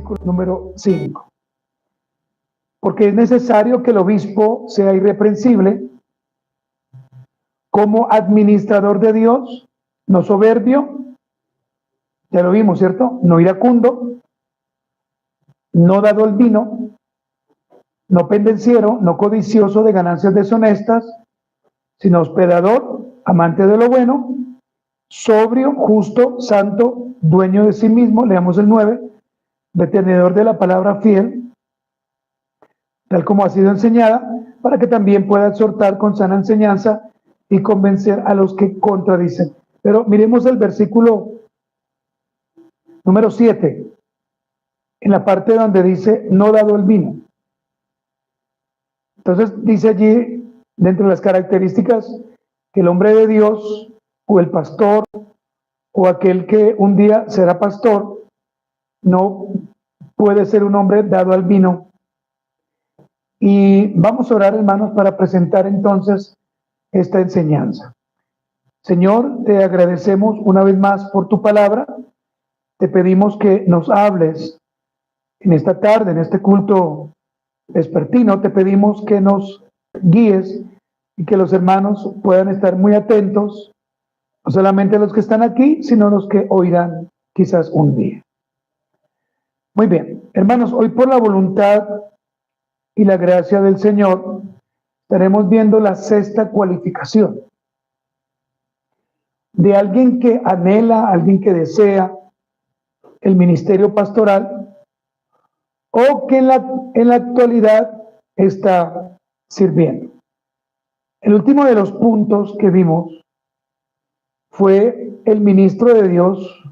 versículo número 5. Porque es necesario que el obispo sea irreprensible, como administrador de Dios, no soberbio, ya lo vimos, ¿cierto? No iracundo, no dado al vino, no pendenciero, no codicioso de ganancias deshonestas, sino hospedador, amante de lo bueno, sobrio, justo, santo, dueño de sí mismo, leamos el 9, retenedor de la palabra fiel, tal como ha sido enseñada, para que también pueda exhortar con sana enseñanza y convencer a los que contradicen. Pero miremos el versículo número 7, en la parte donde dice, no dado el vino. Entonces dice allí, dentro de las características, que el hombre de Dios, o el pastor, o aquel que un día será pastor, no puede ser un hombre dado al vino. Y vamos a orar, hermanos, para presentar entonces esta enseñanza. Señor, te agradecemos una vez más por tu palabra. Te pedimos que nos hables en esta tarde, en este culto vespertino. Te pedimos que nos guíes y que los hermanos puedan estar muy atentos, no solamente los que están aquí, sino los que oirán quizás un día. Muy bien, hermanos, hoy por la voluntad y la gracia del Señor, estaremos viendo la sexta cualificación de alguien que anhela, alguien que desea el ministerio pastoral o que en la actualidad está sirviendo. El último de los puntos que vimos fue el ministro de Dios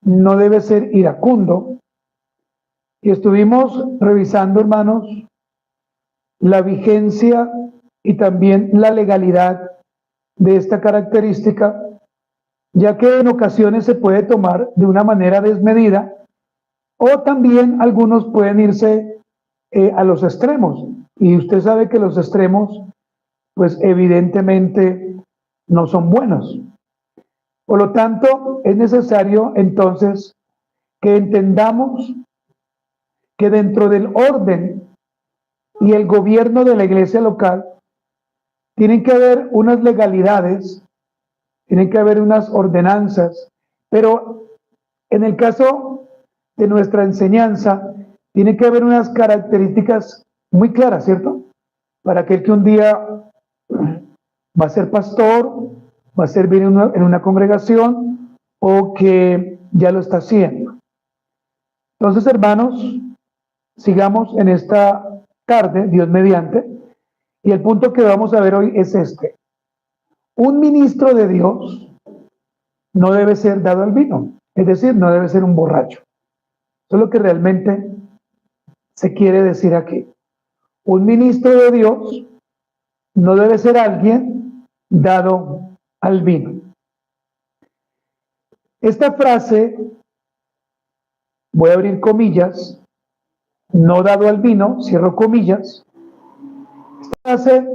no debe ser iracundo, y estuvimos revisando, hermanos, la vigencia y también la legalidad de esta característica, ya que en ocasiones se puede tomar de una manera desmedida, o también algunos pueden irse a los extremos, y usted sabe que los extremos pues evidentemente no son buenos. Por lo tanto, es necesario entonces que entendamos que dentro del orden y el gobierno de la iglesia local tienen que haber unas legalidades, tienen que haber unas ordenanzas, pero en el caso de nuestra enseñanza, tiene que haber unas características muy claras, ¿cierto? Para aquel que un día va a ser pastor, va a servir en una congregación o que ya lo está haciendo. Entonces, hermanos, sigamos en esta tarde, Dios mediante, y el punto que vamos a ver hoy es este. Un ministro de Dios no debe ser dado al vino, es decir, no debe ser un borracho. Eso es lo que realmente se quiere decir aquí. Un ministro de Dios no debe ser alguien dado al vino. Esta frase, voy a abrir comillas, no dado al vino, cierro comillas. Esta frase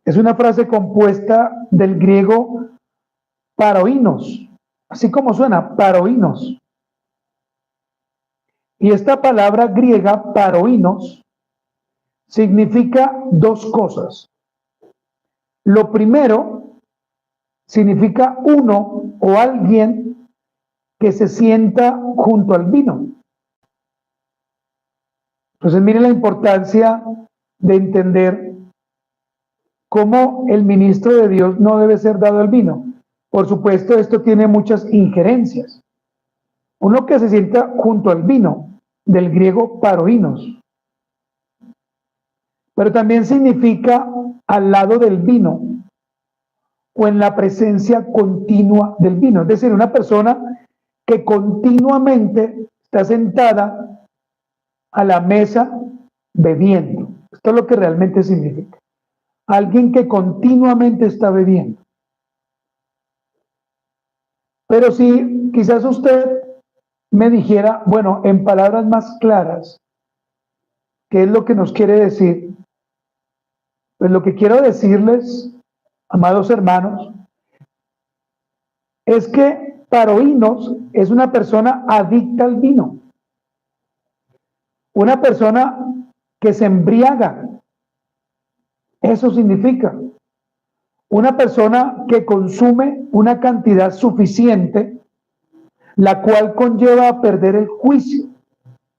es una frase compuesta del griego paroinos, así como suena, paroinos. Y esta palabra griega, paroinos, significa dos cosas. Lo primero, significa uno o alguien que se sienta junto al vino. Entonces, miren la importancia de entender cómo el ministro de Dios no debe ser dado al vino. Por supuesto, esto tiene muchas injerencias. Uno que se sienta junto al vino, del griego paroinos. Pero también significa al lado del vino o en la presencia continua del vino. Es decir, una persona que continuamente está sentada a la mesa bebiendo. Esto es lo que realmente significa. Alguien que continuamente está bebiendo. Pero si quizás usted me dijera, bueno, en palabras más claras, ¿qué es lo que nos quiere decir? Pues lo que quiero decirles, amados hermanos, es que paroinos es una persona adicta al vino. Una persona que se embriaga, eso significa una persona que consume una cantidad suficiente, la cual conlleva a perder el juicio.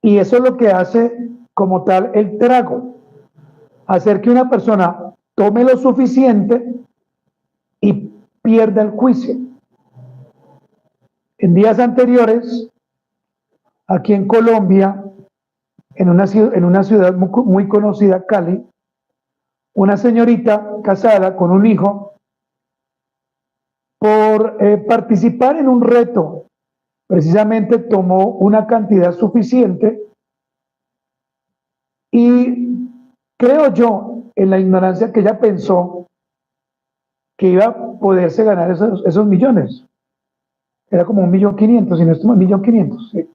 Y eso es lo que hace como tal el trago, hacer que una persona tome lo suficiente y pierda el juicio. En días anteriores, aquí en Colombia, en una ciudad muy conocida, Cali, una señorita casada con un hijo, por participar en un reto, precisamente tomó una cantidad suficiente y creo yo, en la ignorancia, que ella pensó que iba a poderse ganar esos millones. Era como 1.500.000, si no estoy mal, 1.500.000. ¿Sí?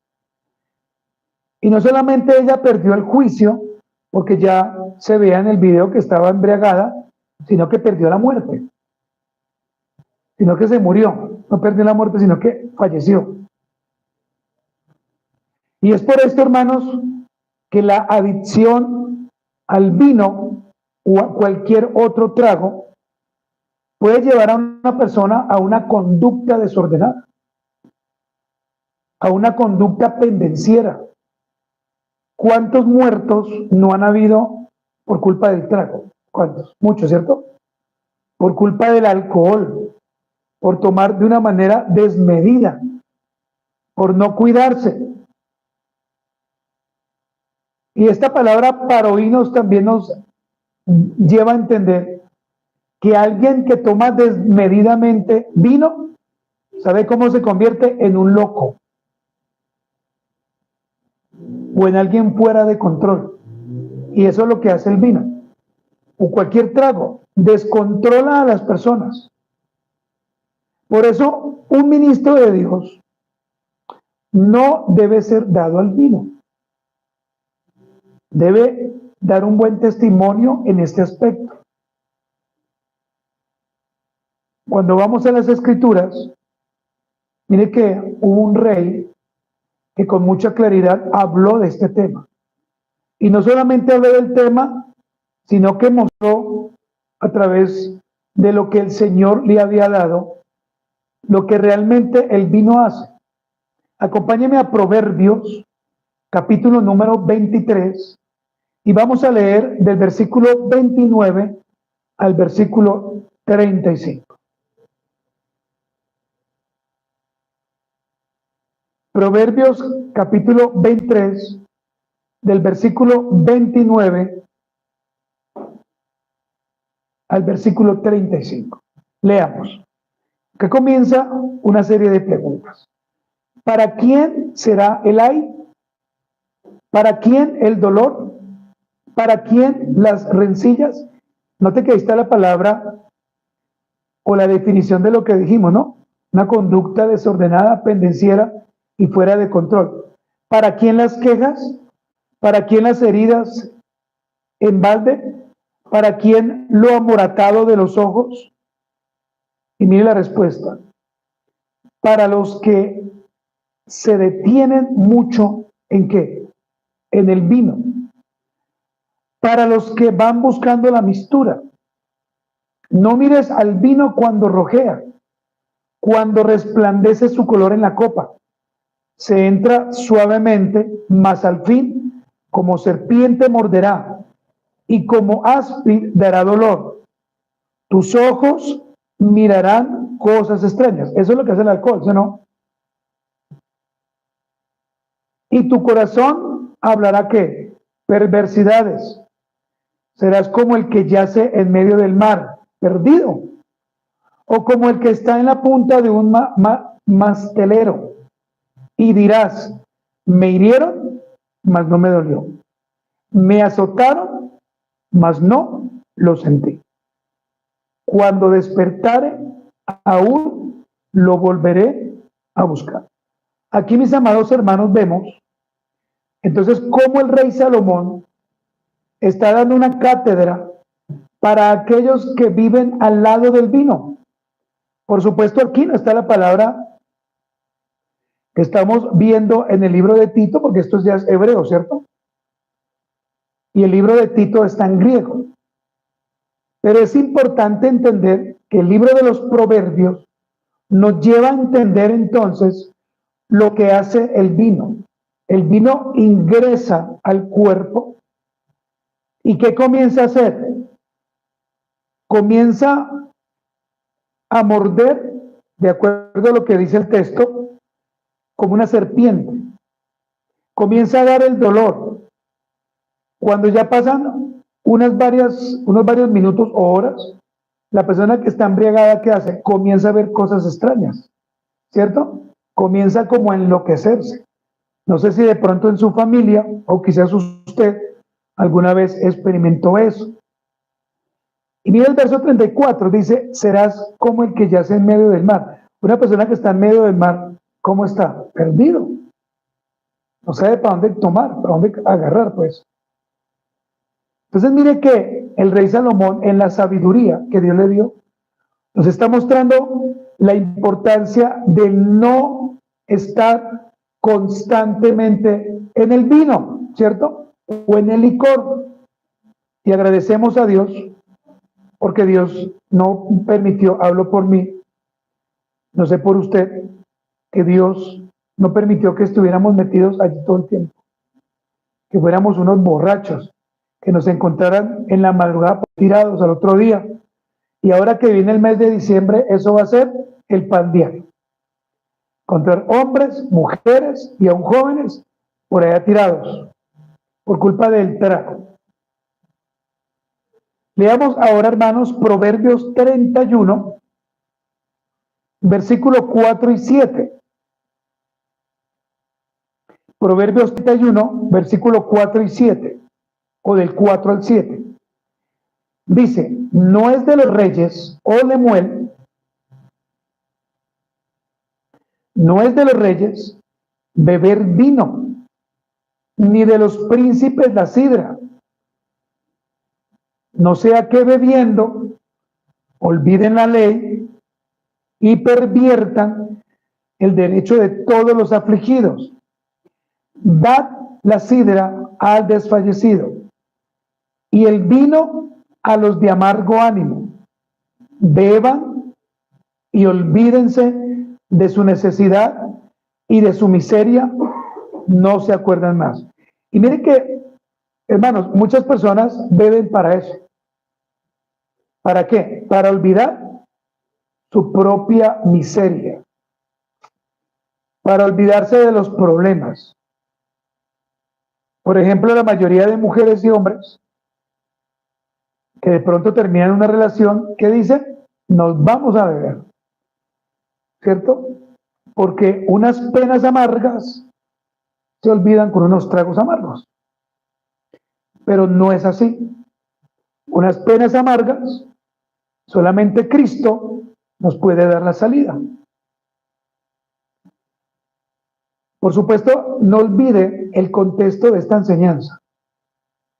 Y no solamente ella perdió el juicio, porque ya se veía en el video que estaba embriagada, sino que perdió la muerte. Sino que se murió. No perdió la muerte, sino que falleció. Y es por esto, hermanos, que la adicción al vino o a cualquier otro trago puede llevar a una persona a una conducta desordenada, a una conducta pendenciera. ¿Cuántos muertos no han habido por culpa del trago? ¿Cuántos? Muchos, ¿cierto? Por culpa del alcohol, por tomar de una manera desmedida, por no cuidarse. Y esta palabra paroínos también nos lleva a entender que alguien que toma desmedidamente vino, ¿sabe cómo se convierte? En un loco o en alguien fuera de control. Y eso es lo que hace el vino o cualquier trago, descontrola a las personas. Por eso un ministro de Dios no debe ser dado al vino, debe dar un buen testimonio en este aspecto. Cuando vamos a las escrituras, mire que hubo un rey que con mucha claridad habló de este tema. Y no solamente habló del tema, sino que mostró a través de lo que el Señor le había dado, lo que realmente el vino hace. Acompáñeme a Proverbios, capítulo número 23, y vamos a leer del versículo 29 al versículo 35. Proverbios capítulo 23, del versículo 29 al versículo 35. Leamos, que comienza una serie de preguntas. ¿Para quién será el ay? ¿Para quién el dolor? ¿Para quién las rencillas? Note que ahí está la palabra o la definición de lo que dijimos, ¿no? Una conducta desordenada, pendenciera y fuera de control. ¿Para quién las quejas? ¿Para quién las heridas en balde? ¿Para quién lo amoratado de los ojos? Y mire la respuesta. Para los que se detienen mucho ¿en qué? En el vino. Para los que van buscando la mistura. No mires al vino cuando rojea, cuando resplandece su color en la copa. Se entra suavemente, mas al fin, como serpiente morderá, y como áspid dará dolor. Tus ojos mirarán cosas extrañas. Eso es lo que hace el alcohol, ¿sí o no? Y tu corazón hablará ¿qué? Perversidades. Serás como el que yace en medio del mar, perdido, o como el que está en la punta de un mastelero, y dirás, me hirieron, mas no me dolió, me azotaron, mas no lo sentí. Cuando despertare, aún lo volveré a buscar. Aquí, mis amados hermanos, vemos entonces cómo el rey Salomón está dando una cátedra para aquellos que viven al lado del vino. Por supuesto, aquí no está la palabra que estamos viendo en el libro de Tito, porque esto ya es hebreo, ¿cierto? y el libro de Tito está en griego. Pero es importante entender que el libro de los Proverbios nos lleva a entender entonces lo que hace el vino. El vino ingresa al cuerpo y ¿qué comienza a hacer? Comienza a morder, de acuerdo a lo que dice el texto, como una serpiente. Comienza a dar el dolor. Cuando ya pasan unos varios minutos o horas, la persona que está embriagada, ¿qué hace? Comienza a ver cosas extrañas, ¿cierto? Comienza como a enloquecerse. No sé si de pronto en su familia, o quizás usted, alguna vez experimentó eso. Y mira el verso 34, dice, serás como el que yace en medio del mar. Una persona que está en medio del mar, ¿cómo está? Perdido. No sabe para dónde tomar, para dónde agarrar, pues. Entonces mire que el rey Salomón, en la sabiduría que Dios le dio, nos está mostrando la importancia de no estar constantemente en el vino, ¿cierto? O en el licor. Y agradecemos a Dios porque Dios no permitió, hablo por mí, no sé por usted, que Dios no permitió que estuviéramos metidos allí todo el tiempo, que fuéramos unos borrachos, que nos encontraran en la madrugada tirados al otro día. Y ahora que viene el mes de diciembre, eso va a ser el pan diario. Encontrar hombres, mujeres y aún jóvenes por allá tirados, por culpa del trago. Leamos ahora, hermanos, Proverbios 31, versículo 4 y 7. Proverbios 31, versículo 4 y 7, o del 4 al 7. Dice, no es de los reyes, o Lemuel, no es de los reyes beber vino, ni de los príncipes la sidra, no sea que bebiendo olviden la ley y perviertan el derecho de todos los afligidos. Dad la sidra al desfallecido y el vino a los de amargo ánimo. Beban y olvídense de su necesidad y de su miseria, no se acuerdan más. Y miren que, hermanos, muchas personas beben para eso. ¿Para qué? Para olvidar su propia miseria, para olvidarse de los problemas. Por ejemplo, la mayoría de mujeres y hombres que de pronto terminan una relación, ¿qué dicen? Nos vamos a beber, ¿cierto? Porque unas penas amargas se olvidan con unos tragos amargos. Pero no es así. Unas penas amargas, solamente Cristo nos puede dar la salida. Por supuesto, no olvide el contexto de esta enseñanza.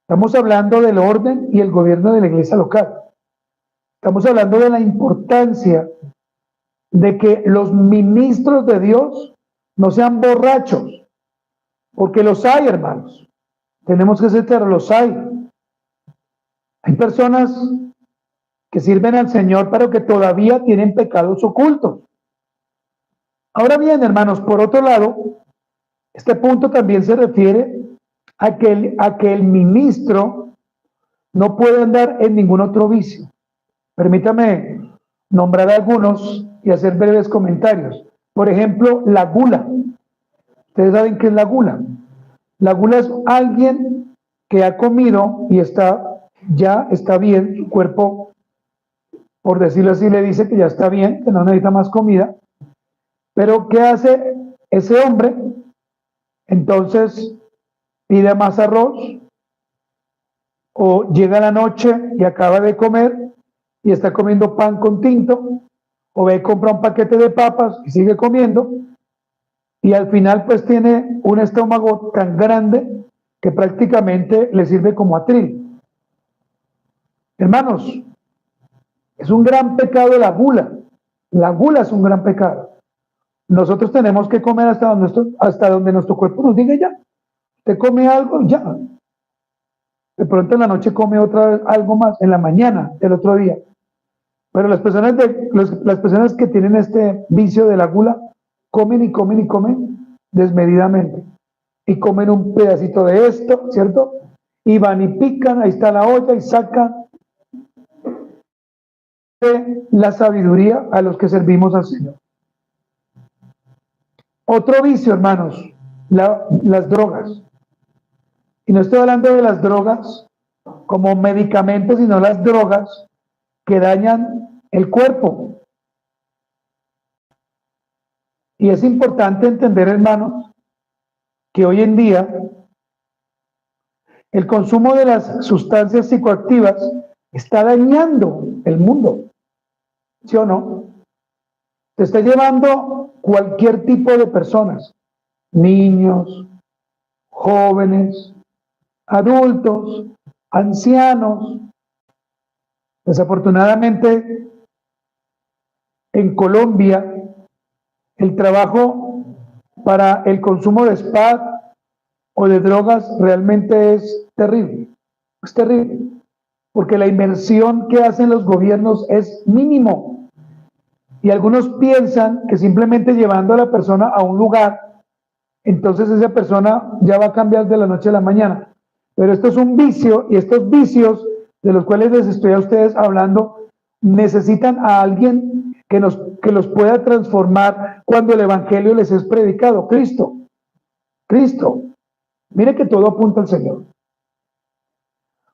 Estamos hablando del orden y el gobierno de la iglesia local. Estamos hablando de la importancia de que los ministros de Dios no sean borrachos, porque los hay, hermanos. Tenemos que ser claros, los hay. Hay personas que sirven al Señor, pero que todavía tienen pecados ocultos. Ahora bien, hermanos, por otro lado, este punto también se refiere a que el ministro no puede andar en ningún otro vicio. Permítame nombrar algunos y hacer breves comentarios. Por ejemplo, la gula. ¿Ustedes saben qué es la gula? La gula es alguien que ha comido y ya está bien, su cuerpo, por decirlo así, le dice que ya está bien, que no necesita más comida. Pero ¿qué hace ese hombre? Entonces pide más arroz, o llega la noche y acaba de comer y está comiendo pan con tinto, o ve y compra un paquete de papas y sigue comiendo, y al final pues tiene un estómago tan grande que prácticamente le sirve como atril. Hermanos, es un gran pecado la gula. La gula es un gran pecado. Nosotros tenemos que comer hasta donde nuestro cuerpo nos diga ya. Usted come algo, ya. De pronto en la noche come otra vez algo más, en la mañana del otro día. Pero las personas que tienen este vicio de la gula, comen y comen y comen desmedidamente. Y comen un pedacito de esto, ¿cierto? Y van y pican, ahí está la olla y sacan la sabiduría a los que servimos al Señor. Otro vicio, hermanos, las drogas. Y no estoy hablando de las drogas como medicamentos, sino las drogas que dañan el cuerpo. Y es importante entender, hermanos, que hoy en día el consumo de las sustancias psicoactivas está dañando el mundo. ¿Sí o no? Te está llevando cualquier tipo de personas, niños, jóvenes, adultos, ancianos. Desafortunadamente, en Colombia, el trabajo para el consumo de SPAD o de drogas realmente es terrible. Es terrible, porque la inversión que hacen los gobiernos es mínimo. Y algunos piensan que simplemente llevando a la persona a un lugar, entonces esa persona ya va a cambiar de la noche a la mañana. Pero esto es un vicio, y estos vicios de los cuales les estoy a ustedes hablando necesitan a alguien que los pueda transformar cuando el evangelio les es predicado. Cristo. Mire que todo apunta al Señor.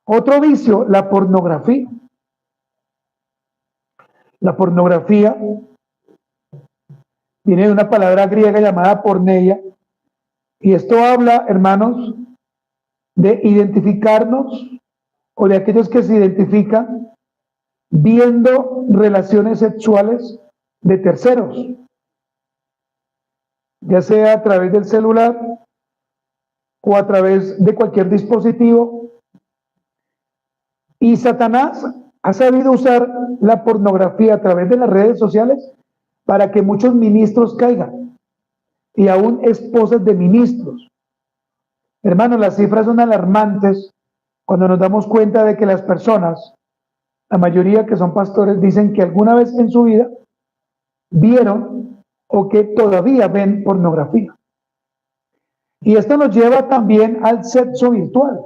Otro vicio, la pornografía. La pornografía viene de una palabra griega llamada porneia, y esto habla, hermanos, de identificarnos, o de aquellos que se identifican viendo relaciones sexuales de terceros, ya sea a través del celular o a través de cualquier dispositivo. Y Satanás ha sabido usar la pornografía a través de las redes sociales para que muchos ministros caigan, y aún esposas de ministros. Hermanos, las cifras son alarmantes cuando nos damos cuenta de que las personas, la mayoría que son pastores, dicen que alguna vez en su vida vieron o que todavía ven pornografía. Y esto nos lleva también al sexo virtual.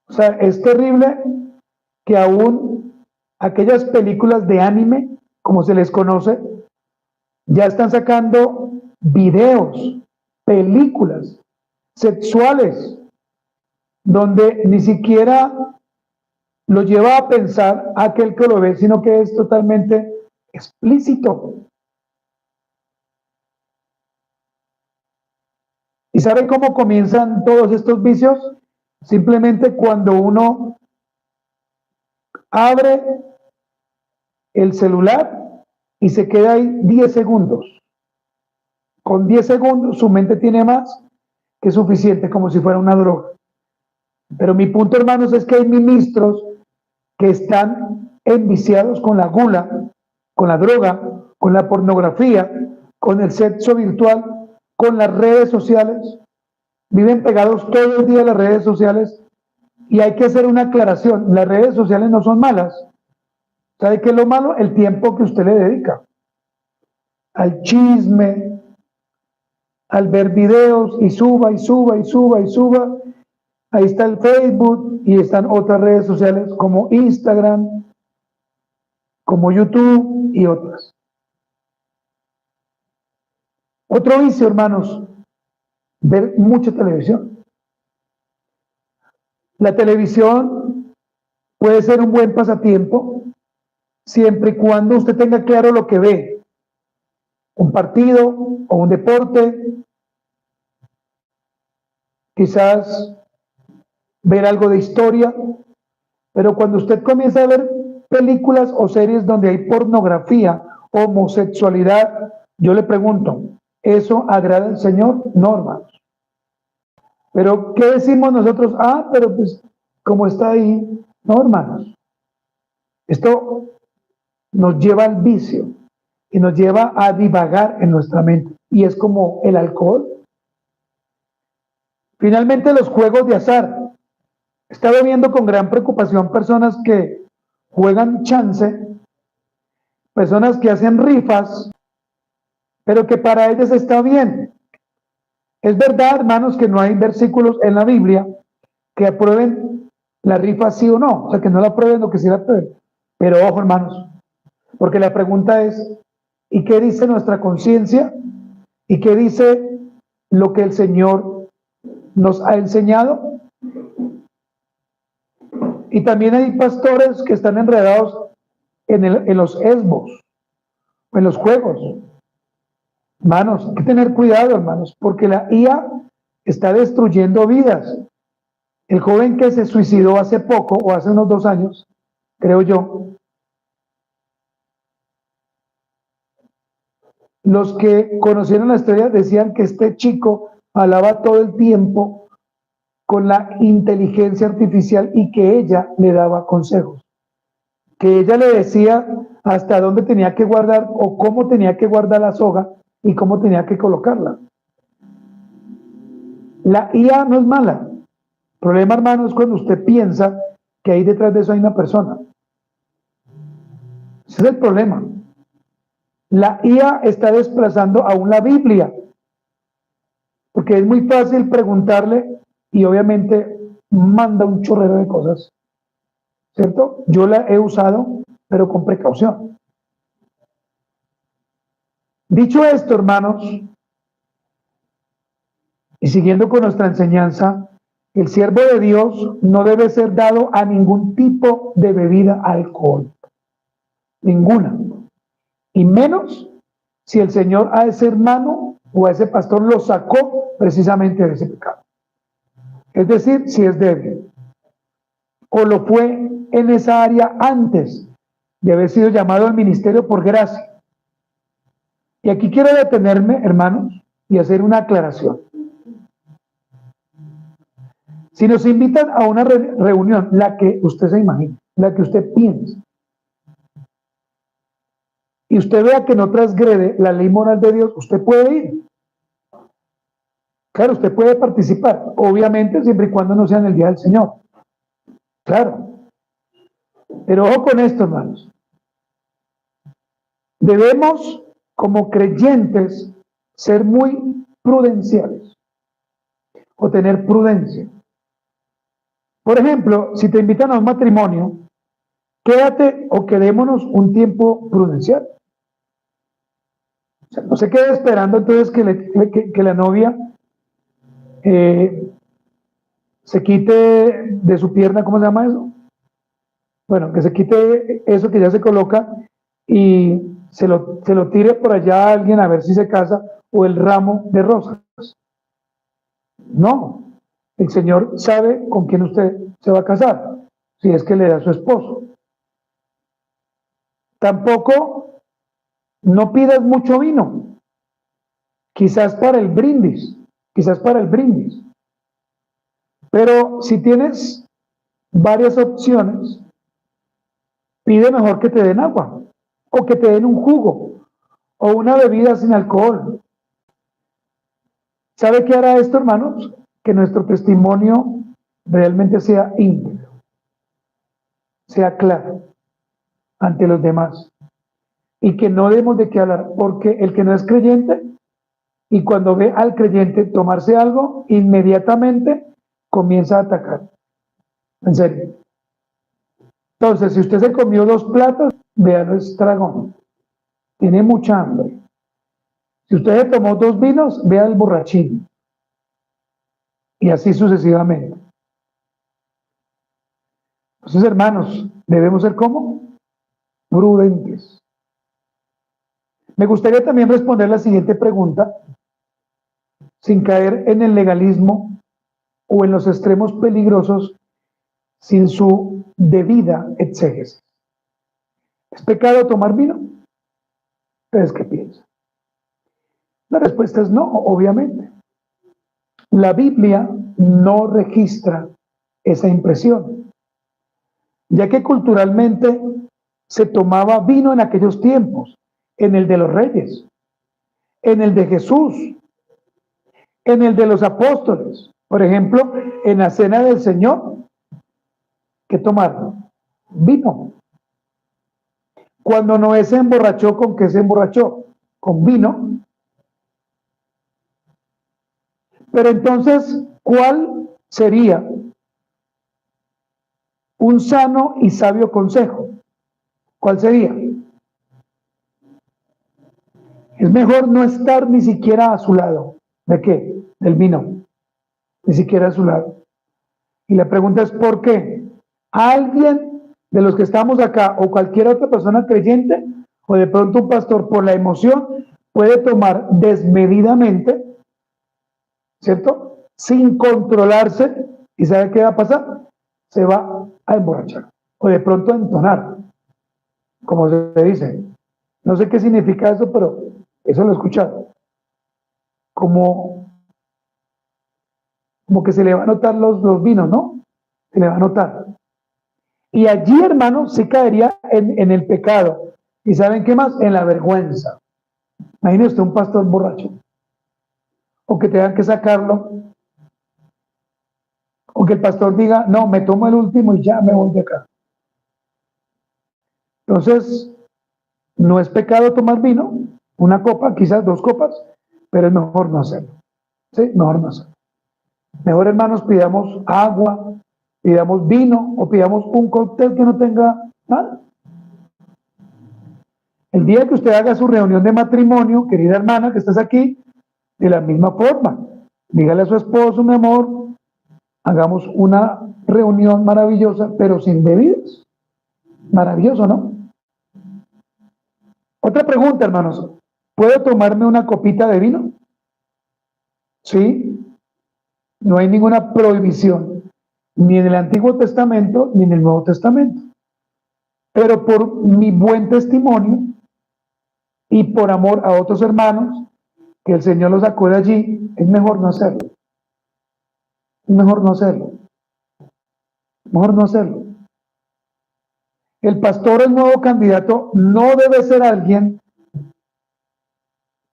O sea, es terrible que aún aquellas películas de anime, como se les conoce, ya están sacando videos, películas sexuales, donde ni siquiera lo lleva a pensar aquel que lo ve, sino que es totalmente explícito. ¿Y saben cómo comienzan todos estos vicios? Simplemente cuando uno abre el celular y se queda ahí 10 segundos. Con 10 segundos su mente tiene más que suficiente, como si fuera una droga. Pero mi punto, hermanos, es que hay ministros que están enviciados con la gula, con la droga, con la pornografía, con el sexo virtual, con las redes sociales. Viven pegados todo el día a las redes sociales, y hay que hacer una aclaración. Las redes sociales no son malas. ¿Sabe qué es lo malo? El tiempo que usted le dedica al chisme, al ver videos y suba y suba y suba y suba. Ahí está el Facebook y están otras redes sociales como Instagram, como YouTube y otras. Otro vicio, hermanos, ver mucha televisión. La televisión puede ser un buen pasatiempo siempre y cuando usted tenga claro lo que ve. Un partido o un deporte, quizás ver algo de historia, pero cuando usted comienza a ver películas o series donde hay pornografía, homosexualidad, yo le pregunto, ¿eso agrada al Señor? No, hermanos. Pero ¿qué decimos nosotros? Ah, pero pues como está ahí, no, hermanos. Esto nos lleva al vicio y nos lleva a divagar en nuestra mente, y es como el alcohol. Finalmente, los juegos de azar. He estado viendo con gran preocupación personas que juegan chance, personas que hacen rifas, pero que para ellas está bien. Es verdad, hermanos, que no hay versículos en la Biblia que aprueben la rifa sí o no, o sea, que no la aprueben o que sí la aprueben. Pero ojo, hermanos, porque la pregunta es, ¿y qué dice nuestra conciencia? ¿Y qué dice lo que el Señor nos ha enseñado? Y también hay pastores que están enredados en los esbos, en los juegos. Hermanos, hay que tener cuidado, hermanos, porque la IA está destruyendo vidas. El joven que se suicidó hace poco, o hace unos 2 años, creo yo, los que conocieron la historia decían que este chico hablaba todo el tiempo con la inteligencia artificial y que ella le daba consejos, que ella le decía hasta dónde tenía que guardar o cómo tenía que guardar la soga y cómo tenía que colocarla. La IA no es mala. El problema, hermano, es cuando usted piensa que ahí detrás de eso hay una persona. Ese es el problema. La IA está desplazando aún la Biblia, porque es muy fácil preguntarle y obviamente manda un chorrero de cosas, ¿cierto? Yo la he usado, pero con precaución. Dicho esto, hermanos, y siguiendo con nuestra enseñanza, el siervo de Dios no debe ser dado a ningún tipo de bebida alcohólica, ninguna, y menos si el Señor a ese hermano o a ese pastor lo sacó precisamente de ese pecado. Es decir, si es débil, o lo fue en esa área antes de haber sido llamado al ministerio por gracia. Y aquí quiero detenerme, hermanos, y hacer una aclaración. Si nos invitan a una reunión, la que usted se imagine, la que usted piense, y usted vea que no transgrede la ley moral de Dios, usted puede ir. Claro, usted puede participar, obviamente siempre y cuando no sea en el día del Señor. Claro. Pero ojo con esto, hermanos. Debemos, como creyentes, ser muy prudenciales o tener prudencia. Por ejemplo, si te invitan a un matrimonio, quédate o quedémonos un tiempo prudencial. O sea, no se quede esperando entonces que la novia se quite de su pierna, ¿cómo se llama eso? Bueno, que se quite eso que ya se coloca y se lo tire por allá a alguien a ver si se casa, o el ramo de rosas. No, el Señor sabe con quién usted se va a casar, si es que le da a su esposo. Tampoco no pidas mucho vino, quizás para el brindis, pero si tienes varias opciones, pide mejor que te den agua, o que te den un jugo, o una bebida sin alcohol. ¿Sabe qué hará esto, hermanos? Que nuestro testimonio realmente sea íntegro, sea claro ante los demás, y que no demos de qué hablar, porque el que no es creyente, y cuando ve al creyente tomarse algo, inmediatamente comienza a atacar. En serio. Entonces, si usted se comió 2 platos, véalo, es tragón. Tiene mucha hambre. Si usted se tomó 2 vinos, vea el borrachín. Y así sucesivamente. Entonces, hermanos, debemos ser ¿cómo? Prudentes. Me gustaría también responder la siguiente pregunta, sin caer en el legalismo o en los extremos peligrosos, sin su debida exégesis. ¿Es pecado tomar vino? ¿Ustedes qué piensan? La respuesta es no, obviamente. La Biblia no registra esa impresión, ya que culturalmente se tomaba vino en aquellos tiempos, en el de los reyes, en el de Jesús, en el de los apóstoles. Por ejemplo, en la Cena del Señor, ¿qué tomaron? Vino. Cuando Noé se emborrachó, ¿con qué se emborrachó? Con vino. Pero entonces, ¿cuál sería un sano y sabio consejo? ¿Cuál sería? Es mejor no estar ni siquiera a su lado. ¿De qué? Del vino. Ni siquiera a su lado. Y la pregunta es ¿por qué? ¿Alguien de los que estamos acá o cualquier otra persona creyente o de pronto un pastor por la emoción puede tomar desmedidamente, ¿cierto? Sin controlarse y ¿sabe qué va a pasar? Se va a emborrachar o de pronto a entonar, como se dice. No sé qué significa eso, pero eso lo he escuchado. Como que se le va a notar los vinos, ¿no? Se le va a notar. Y allí, hermano, se caería en el pecado. ¿Y saben qué más? En la vergüenza. Imagínese usted un pastor borracho. O que tengan que sacarlo. O que el pastor diga, no, me tomo el último y ya me voy de acá. Entonces, no es pecado tomar vino, una copa, quizás 2 copas, pero es mejor no hacerlo. ¿Sí? Mejor no hacerlo. Mejor, hermanos, pidamos agua, pidamos vino o pidamos un cóctel que no tenga nada. El día que usted haga su reunión de matrimonio, querida hermana que estás aquí, de la misma forma, dígale a su esposo, mi amor, hagamos una reunión maravillosa, pero sin bebidas. Maravilloso, ¿no? Otra pregunta, hermanos. ¿Puedo tomarme una copita de vino? Sí. No hay ninguna prohibición, ni en el Antiguo Testamento, ni en el Nuevo Testamento. Pero por mi buen testimonio y por amor a otros hermanos, que el Señor los sacó de allí, es mejor no hacerlo. Es mejor no hacerlo. Mejor no hacerlo. El pastor, el nuevo candidato, no debe ser alguien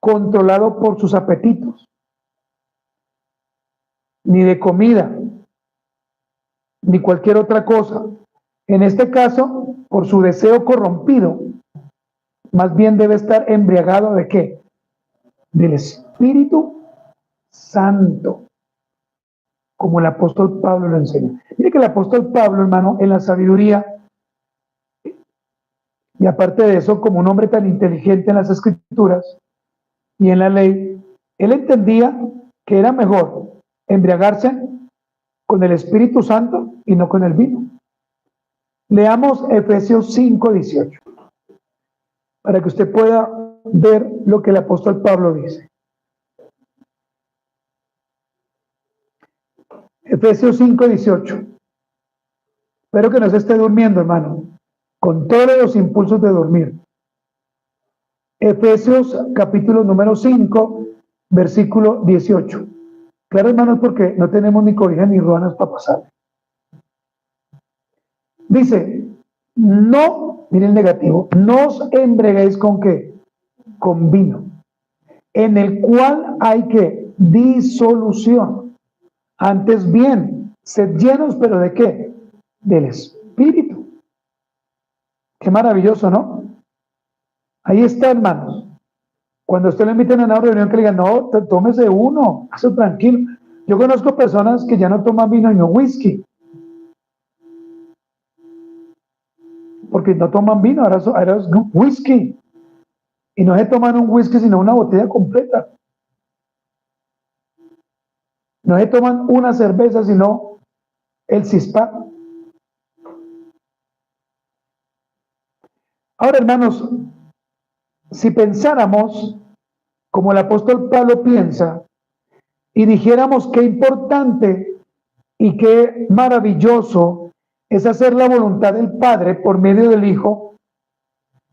controlado por sus apetitos, ni de comida, ni cualquier otra cosa. En este caso, por su deseo corrompido, más bien debe estar embriagado ¿de qué? Del Espíritu Santo, como el apóstol Pablo lo enseña. Mire que el apóstol Pablo, hermano, en la sabiduría, y aparte de eso, como un hombre tan inteligente en las Escrituras y en la ley, él entendía que era mejor embriagarse con el Espíritu Santo y no con el vino. Leamos Efesios 5:18, para que usted pueda ver lo que el apóstol Pablo dice. Efesios 5:18. Espero que no se esté durmiendo, hermano, con todos los impulsos de dormir. Efesios capítulo número 5, versículo 18. Claro, hermanos, porque no tenemos ni cobijas ni ruanas para pasar. Dice, no, miren el negativo, no os embriaguéis con qué, con vino, en el cual hay que disolución. Antes bien, sed llenos, pero ¿de qué? Del Espíritu. Qué maravilloso, ¿no? Ahí está, hermanos. Cuando usted le inviten a una reunión que le digan, no, tómese uno, eso tranquilo. Yo conozco personas que ya no toman vino y no whisky. Porque no toman vino, ahora es whisky. Y no se toman un whisky, sino una botella completa. No se toman una cerveza, sino el cispa. Ahora, hermanos, si pensáramos como el apóstol Pablo piensa y dijéramos qué importante y qué maravilloso es hacer la voluntad del Padre por medio del Hijo,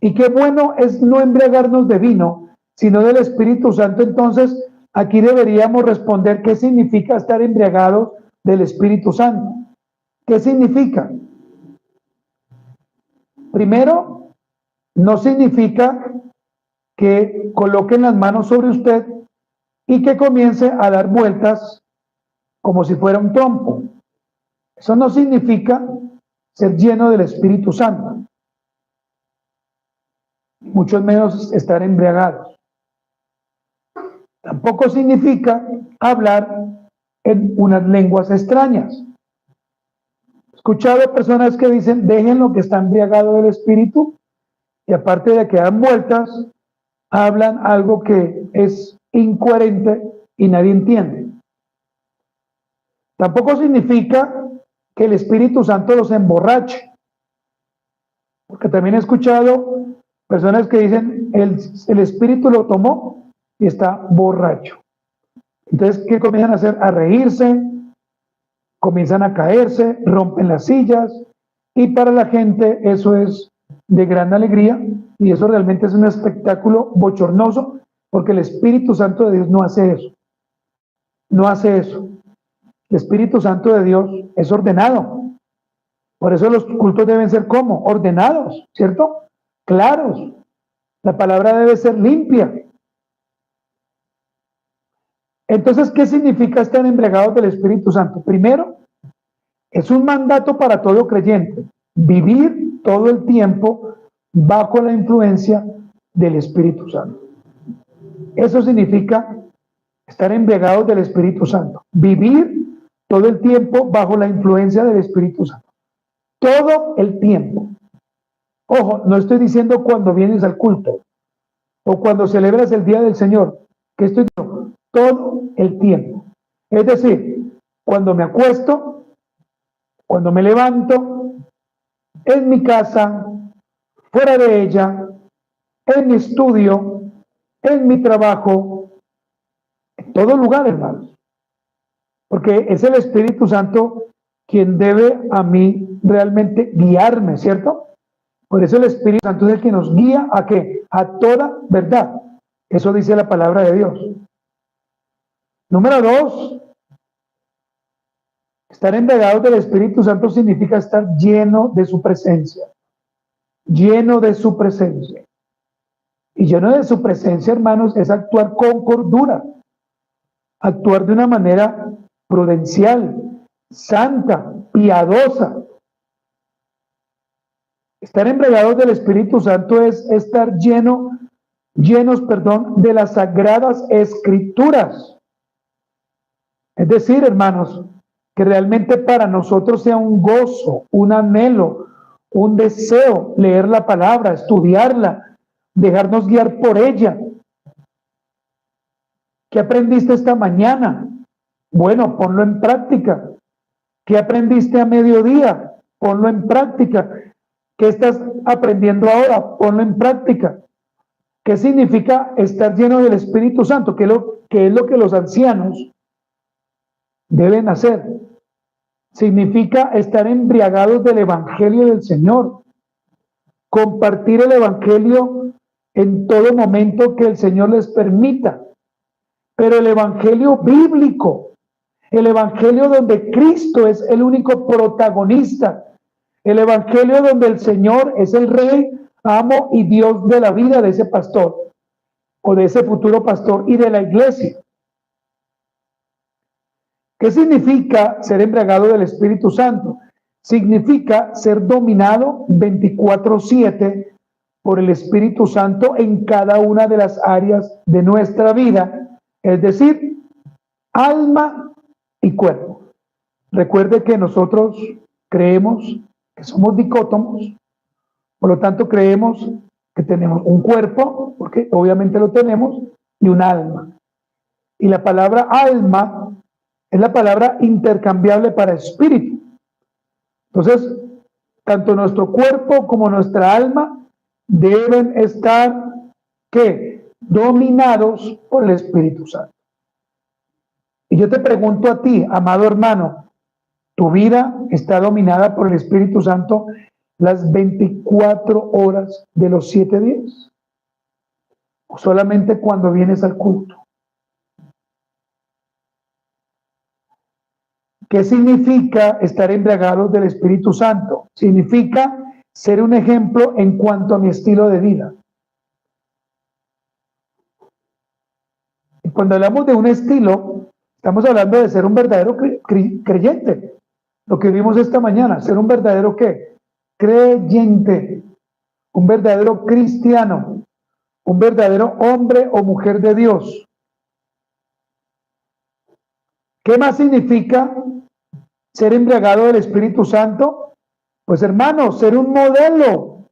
y qué bueno es no embriagarnos de vino, sino del Espíritu Santo, entonces aquí deberíamos responder qué significa estar embriagado del Espíritu Santo. ¿Qué significa? Primero, no significa que coloquen las manos sobre usted y que comience a dar vueltas como si fuera un trompo. Eso no significa, ser lleno del Espíritu Santo, mucho menos estar embriagados. Tampoco significa hablar en unas lenguas extrañas. He escuchado personas que dicen, dejen lo que está embriagado del Espíritu, y aparte de que dan vueltas, hablan algo que es incoherente y nadie entiende. Tampoco significa que el Espíritu Santo los emborrache, porque también he escuchado personas que dicen, el Espíritu lo tomó y está borracho. Entonces, ¿qué comienzan a hacer? A reírse, comienzan a caerse, rompen las sillas, y para la gente eso es de gran alegría, y eso realmente es un espectáculo bochornoso, porque el Espíritu Santo de Dios no hace eso. No hace eso. El Espíritu Santo de Dios es ordenado. Por eso los cultos deben ser ¿cómo? Ordenados, ¿cierto? Claros. La palabra debe ser limpia. Entonces, ¿qué significa estar embriagados del Espíritu Santo? Primero, es un mandato para todo creyente, vivir todo el tiempo bajo la influencia del Espíritu Santo. Eso significa estar embriagados del Espíritu Santo, vivir todo el tiempo bajo la influencia del Espíritu Santo. Todo el tiempo. Ojo, no estoy diciendo cuando vienes al culto o cuando celebras el Día del Señor, que estoy diciendo todo el tiempo. Es decir, cuando me acuesto, cuando me levanto, en mi casa, fuera de ella, en mi estudio, en mi trabajo, en todo lugar, hermanos. Porque es el Espíritu Santo quien debe a mí realmente guiarme, ¿cierto? Por eso el Espíritu Santo es el que nos guía ¿a qué? A toda verdad. Eso dice la palabra de Dios. Número 2, estar embriagados del Espíritu Santo significa estar lleno de su presencia. Lleno de su presencia. Y lleno de su presencia, hermanos, es actuar con cordura. Actuar de una manera prudencial, santa, piadosa. Estar embriagados del Espíritu Santo es estar llenos, de las sagradas escrituras. Es decir, hermanos, que realmente para nosotros sea un gozo, un anhelo, un deseo leer la palabra, estudiarla, dejarnos guiar por ella. ¿Qué aprendiste esta mañana? Bueno, ponlo en práctica. ¿Qué aprendiste a mediodía? Ponlo en práctica. ¿Qué estás aprendiendo ahora? Ponlo en práctica. ¿Qué significa estar lleno del Espíritu Santo? ¿Qué es lo que los ancianos deben hacer? Significa estar embriagados del Evangelio del Señor. Compartir el Evangelio en todo momento que el Señor les permita. Pero el Evangelio bíblico, el Evangelio donde Cristo es el único protagonista, el Evangelio donde el Señor es el Rey, amo y Dios de la vida de ese pastor o de ese futuro pastor y de la iglesia. ¿Qué significa ser embriagado del Espíritu Santo? Significa ser dominado 24/7 por el Espíritu Santo en cada una de las áreas de nuestra vida, es decir, alma y cuerpo. Recuerde que nosotros creemos que somos dicótomos, por lo tanto creemos que tenemos un cuerpo, porque obviamente lo tenemos, y un alma. Y la palabra alma es la palabra intercambiable para espíritu. Entonces, tanto nuestro cuerpo como nuestra alma deben estar, ¿qué? Dominados por el Espíritu Santo. Y yo te pregunto a ti, amado hermano, ¿tu vida está dominada por el Espíritu Santo las 24 horas de los 7 días? ¿O solamente cuando vienes al culto? ¿Qué significa estar embriagados del Espíritu Santo? Significa ser un ejemplo en cuanto a mi estilo de vida. Y cuando hablamos de un estilo, estamos hablando de ser un verdadero creyente. Lo que vimos esta mañana, ser un verdadero ¿qué? Creyente, un verdadero cristiano, un verdadero hombre o mujer de Dios. ¿Qué más significa ser embriagado del Espíritu Santo? Pues hermanos, ser un modelo.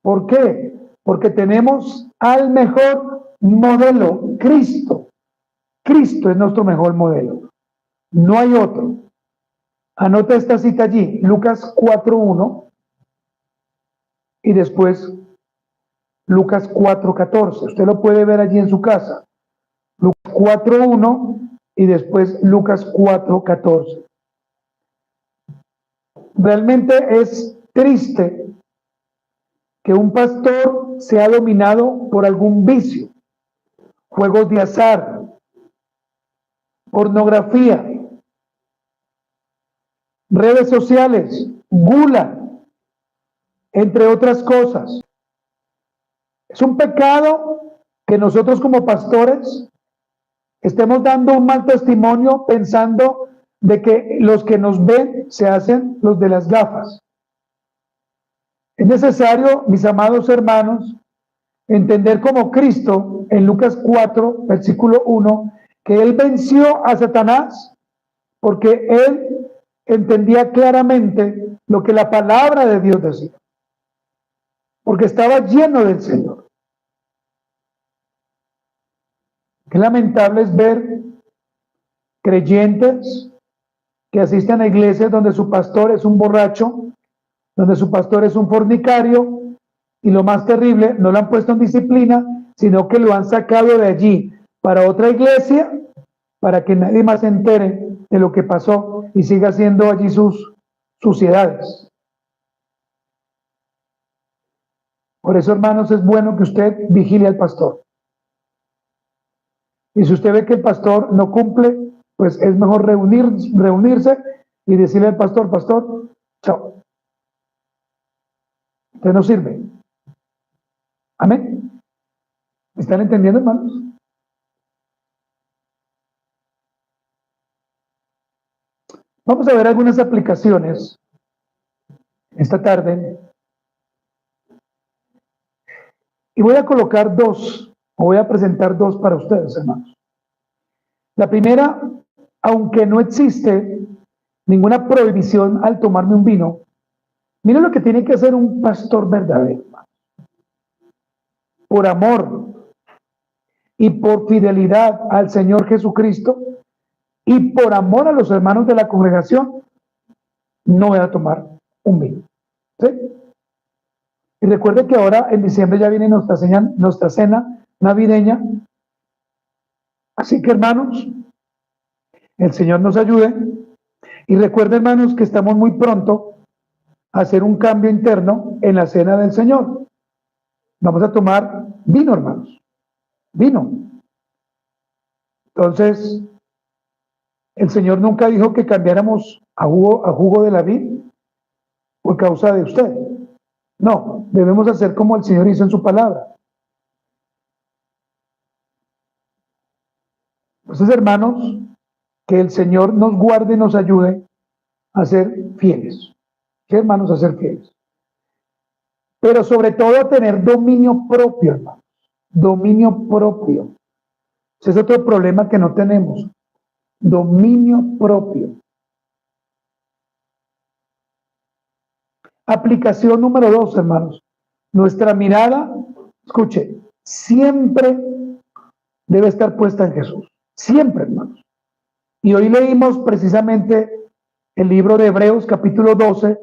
¿Por qué? Porque tenemos al mejor modelo, Cristo. Cristo es nuestro mejor modelo. No hay otro. Anota esta cita allí, Lucas 4:1 y después Lucas 4:14. Usted lo puede ver allí en su casa. Lucas 4:1 y después Lucas 4:14. Realmente es triste que un pastor sea dominado por algún vicio, juegos de azar, pornografía, redes sociales, gula, entre otras cosas. Es un pecado que nosotros como pastores estemos dando un mal testimonio pensando de que los que nos ven se hacen los de las gafas. Es necesario, mis amados hermanos, entender como Cristo en Lucas 4, versículo 1, que Él venció a Satanás porque Él entendía claramente lo que la palabra de Dios decía, porque estaba lleno del Señor. Qué lamentable es ver creyentes que asisten a iglesias donde su pastor es un borracho, donde su pastor es un fornicario, y lo más terrible, no lo han puesto en disciplina, sino que lo han sacado de allí para otra iglesia, para que nadie más se entere de lo que pasó y siga haciendo allí sus suciedades. Por eso, hermanos, es bueno que usted vigile al pastor. Y si usted ve que el pastor no cumple, pues es mejor reunirse y decirle al pastor, pastor, chao. Usted no sirve. Amén. ¿Me están entendiendo, hermanos? Vamos a ver algunas aplicaciones esta tarde. Y voy a colocar dos, o voy a presentar dos para ustedes, hermanos. La primera, aunque no existe ninguna prohibición al tomarme un vino, miren lo que tiene que hacer un pastor verdadero, hermanos. Por amor y por fidelidad al Señor Jesucristo y por amor a los hermanos de la congregación, no voy a tomar un vino. ¿Sí? Y recuerde que ahora en diciembre ya viene nuestra cena navideña. Así que, hermanos, el Señor nos ayude. Y recuerden, hermanos, que estamos muy pronto a hacer un cambio interno en la cena del Señor. Vamos a tomar vino, hermanos. Vino. Entonces, el Señor nunca dijo que cambiáramos a jugo de la vid por causa de usted. No, debemos hacer como el Señor hizo en su palabra. Entonces, hermanos, que el Señor nos guarde y nos ayude a ser fieles. ¿Qué, hermanos? A ser fieles. Pero sobre todo a tener dominio propio, hermanos. Dominio propio. Ese es otro problema que no tenemos. Dominio propio. Aplicación número 2, hermanos. Nuestra mirada, escuche, siempre debe estar puesta en Jesús. Siempre, hermanos. Y hoy leímos precisamente el libro de Hebreos, capítulo 12,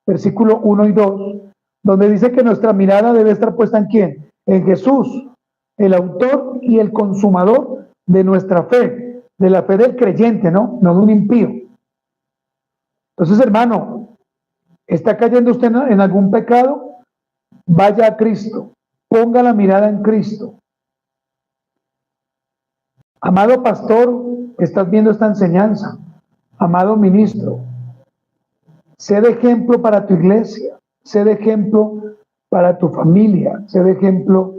versículo 1 y 2, donde dice que nuestra mirada debe estar puesta ¿en quién? En Jesús, el autor y el consumador de nuestra fe, de la fe del creyente, ¿no? No de un impío. Entonces, hermano, ¿está cayendo usted en algún pecado? Vaya a Cristo, ponga la mirada en Cristo. Amado pastor, estás viendo esta enseñanza. Amado ministro, sé de ejemplo para tu iglesia, sé de ejemplo para tu familia, sé de ejemplo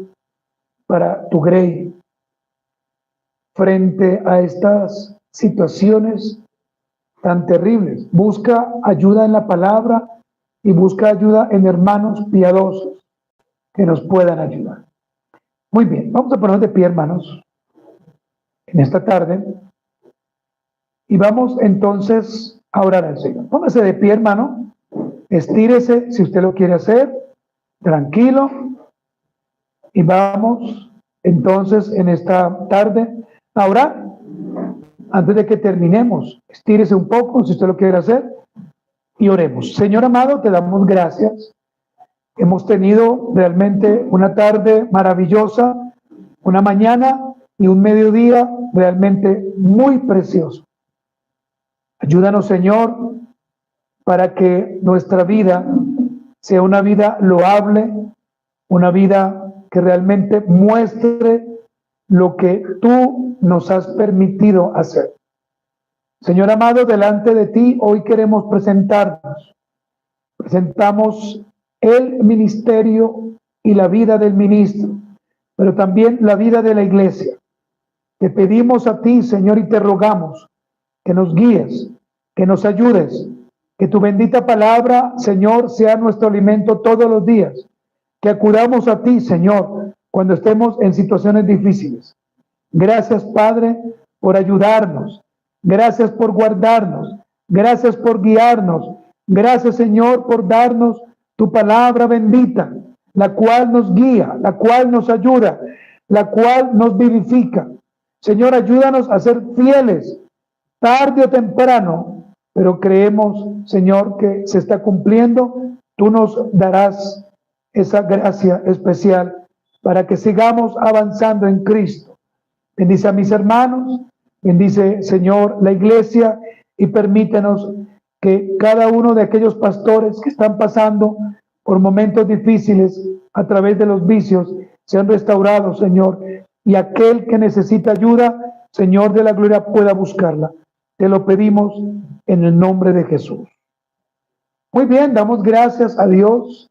para tu grey. Frente a estas situaciones tan terribles. Busca ayuda en la palabra y busca ayuda en hermanos piadosos que nos puedan ayudar. Muy bien, vamos a ponernos de pie, hermanos, en esta tarde, y vamos entonces a orar al Señor. Póngase de pie, hermano, estírese si usted lo quiere hacer, tranquilo, y vamos entonces en esta tarde a orar. Antes de que terminemos, estírese un poco si usted lo quiere hacer y oremos. Señor amado, te damos gracias. Hemos tenido realmente una tarde maravillosa, una mañana y un mediodía realmente muy precioso. Ayúdanos, Señor, para que nuestra vida sea una vida loable, una vida que realmente muestre lo que tú nos has permitido hacer. Señor amado, delante de ti hoy queremos presentarnos. Presentamos el ministerio y la vida del ministro, pero también la vida de la iglesia. Te pedimos a ti, Señor, y te rogamos que nos guíes, que nos ayudes, que tu bendita palabra, Señor, sea nuestro alimento todos los días, que acudamos a ti, Señor, cuando estemos en situaciones difíciles. Gracias, Padre, por ayudarnos. Gracias por guardarnos. Gracias por guiarnos. Gracias, Señor, por darnos tu palabra bendita, la cual nos guía, la cual nos ayuda, la cual nos vivifica. Señor, ayúdanos a ser fieles, tarde o temprano, pero creemos, Señor, que se está cumpliendo. Tú nos darás esa gracia especial para que sigamos avanzando en Cristo. Bendice a mis hermanos, bendice, Señor, la iglesia, y permítenos que cada uno de aquellos pastores que están pasando por momentos difíciles a través de los vicios sean restaurados, Señor, y aquel que necesita ayuda, Señor de la gloria, pueda buscarla. Te lo pedimos en el nombre de Jesús. Muy bien, damos gracias a Dios,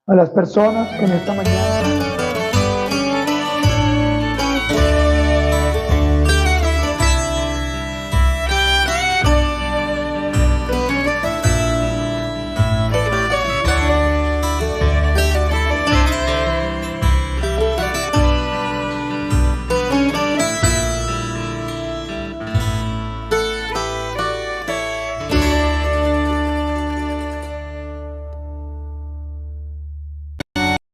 a las personas que en esta mañana